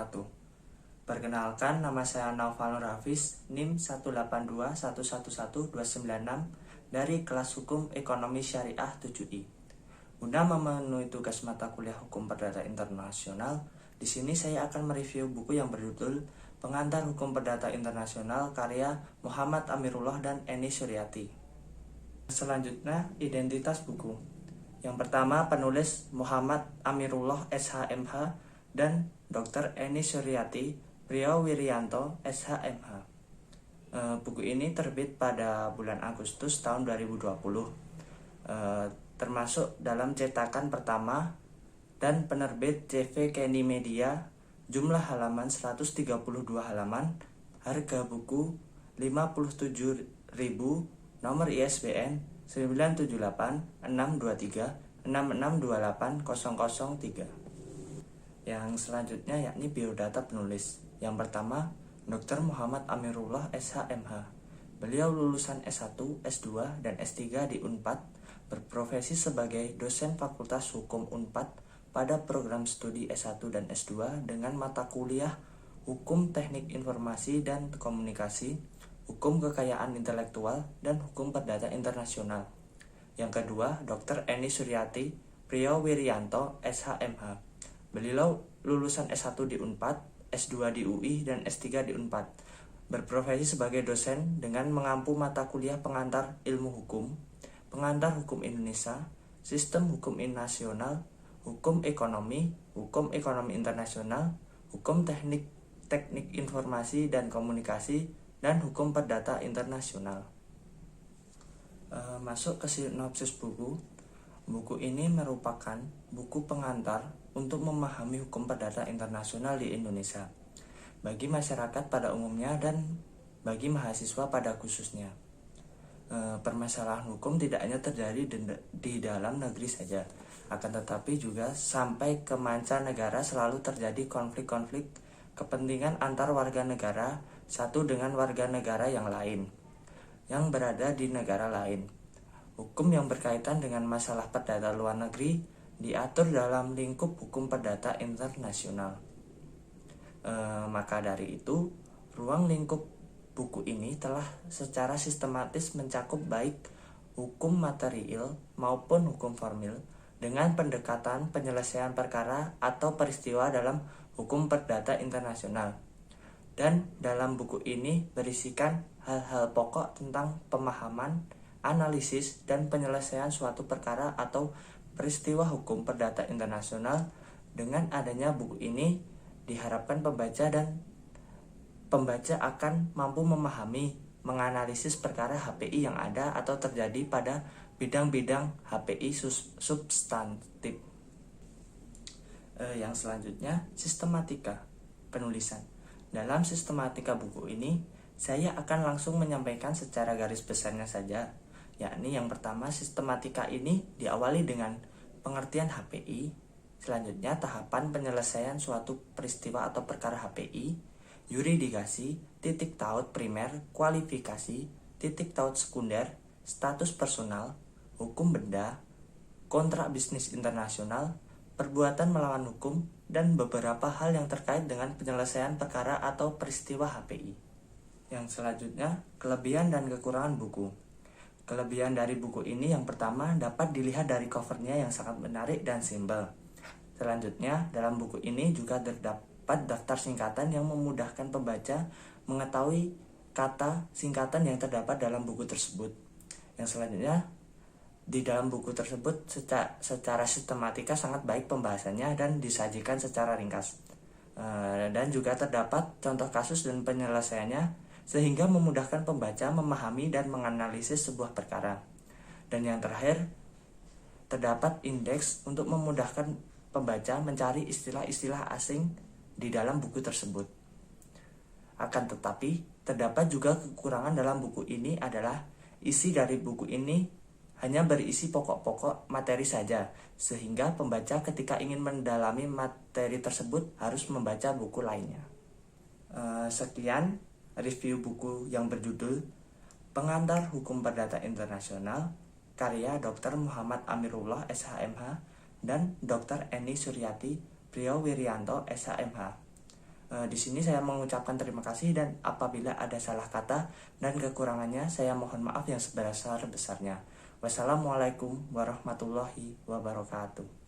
wabarakatuh. Perkenalkan, nama saya Naufal Rafis, NIM 182111296 dari kelas Hukum Ekonomi Syariah 7I. Guna memenuhi tugas mata kuliah Hukum Perdata Internasional, di sini saya akan mereview buku yang berjudul Pengantar Hukum Perdata Internasional karya Muhammad Amirullah dan Eni Suryati. Selanjutnya, identitas buku. Yang pertama, penulis Muhammad Amirullah SHMH dan Dr. Eni Suryati Priyo Wirianto SHMH. Buku ini terbit pada bulan Agustus tahun 2020, termasuk dalam cetakan pertama dan penerbit CV Kenny Media, jumlah halaman 132 halaman, harga buku 57.000, nomor ISBN 978-623-6628-003. Yang selanjutnya yakni biodata penulis. Yang pertama, Dr. Muhammad Amirullah SHMH. Beliau lulusan S1, S2, dan S3 di Unpad, berprofesi sebagai dosen Fakultas Hukum Unpad pada program studi S1 dan S2 dengan mata kuliah Hukum Teknik Informasi dan Komunikasi, Hukum Kekayaan Intelektual, dan Hukum Perdata Internasional. Yang kedua, Dr. Eni Suryati Priyo Wirianto SHMH. Beliau lulusan S1 di Unpad, S2 di UI, dan S3 di Unpad. Berprofesi sebagai dosen dengan mengampu mata kuliah pengantar ilmu hukum, pengantar hukum Indonesia, sistem hukum nasional, hukum ekonomi internasional, hukum teknik informasi dan komunikasi, dan hukum perdata internasional. Masuk ke sinopsis buku. Buku ini merupakan buku pengantar untuk memahami hukum perdata internasional di Indonesia bagi masyarakat pada umumnya dan bagi mahasiswa pada khususnya. Permasalahan hukum tidak hanya terjadi di dalam negeri saja, akan tetapi juga sampai ke mancanegara selalu terjadi konflik-konflik kepentingan antar warga negara satu dengan warga negara yang lain yang berada di negara lain. Hukum yang berkaitan dengan masalah perdata luar negeri diatur dalam lingkup hukum perdata internasional. Maka dari itu, ruang lingkup buku ini telah secara sistematis mencakup baik hukum material maupun hukum formil dengan pendekatan penyelesaian perkara atau peristiwa dalam hukum perdata internasional. Dan dalam buku ini berisikan hal-hal pokok tentang pemahaman, analisis, dan penyelesaian suatu perkara atau peristiwa hukum perdata internasional. Dengan adanya buku ini, diharapkan pembaca akan mampu memahami, menganalisis perkara HPI yang ada atau terjadi pada bidang-bidang HPI substantif. Yang selanjutnya, sistematika penulisan. Dalam sistematika buku ini, saya akan langsung menyampaikan secara garis besarnya saja, yakni yang pertama, sistematika ini diawali dengan pengertian HPI, selanjutnya tahapan penyelesaian suatu peristiwa atau perkara HPI, yuridikasi, titik taut primer, kualifikasi, titik taut sekunder, status personal, hukum benda, kontrak bisnis internasional, perbuatan melawan hukum, dan beberapa hal yang terkait dengan penyelesaian perkara atau peristiwa HPI. Yang selanjutnya, kelebihan dan kekurangan buku. Kelebihan dari buku ini yang pertama dapat dilihat dari covernya yang sangat menarik dan simpel. Selanjutnya, dalam buku ini juga terdapat daftar singkatan yang memudahkan pembaca mengetahui kata singkatan yang terdapat dalam buku tersebut. Yang selanjutnya, di dalam buku tersebut secara sistematika sangat baik pembahasannya dan disajikan secara ringkas. Dan juga terdapat contoh kasus dan penyelesaiannya sehingga memudahkan pembaca memahami dan menganalisis sebuah perkara. Dan yang terakhir, terdapat indeks untuk memudahkan pembaca mencari istilah-istilah asing di dalam buku tersebut. Akan tetapi, terdapat juga kekurangan dalam buku ini adalah isi dari buku ini hanya berisi pokok-pokok materi saja, sehingga pembaca ketika ingin mendalami materi tersebut harus membaca buku lainnya. Sekian review buku yang berjudul Pengantar Hukum Perdata Internasional karya Dr. Muhammad Amirullah SHMH dan Dr. Eni Suryati Priyo Wirianto SHMH. Di sini saya mengucapkan terima kasih, dan apabila ada salah kata dan kekurangannya, saya mohon maaf yang sebesar-besarnya. Wassalamualaikum warahmatullahi wabarakatuh.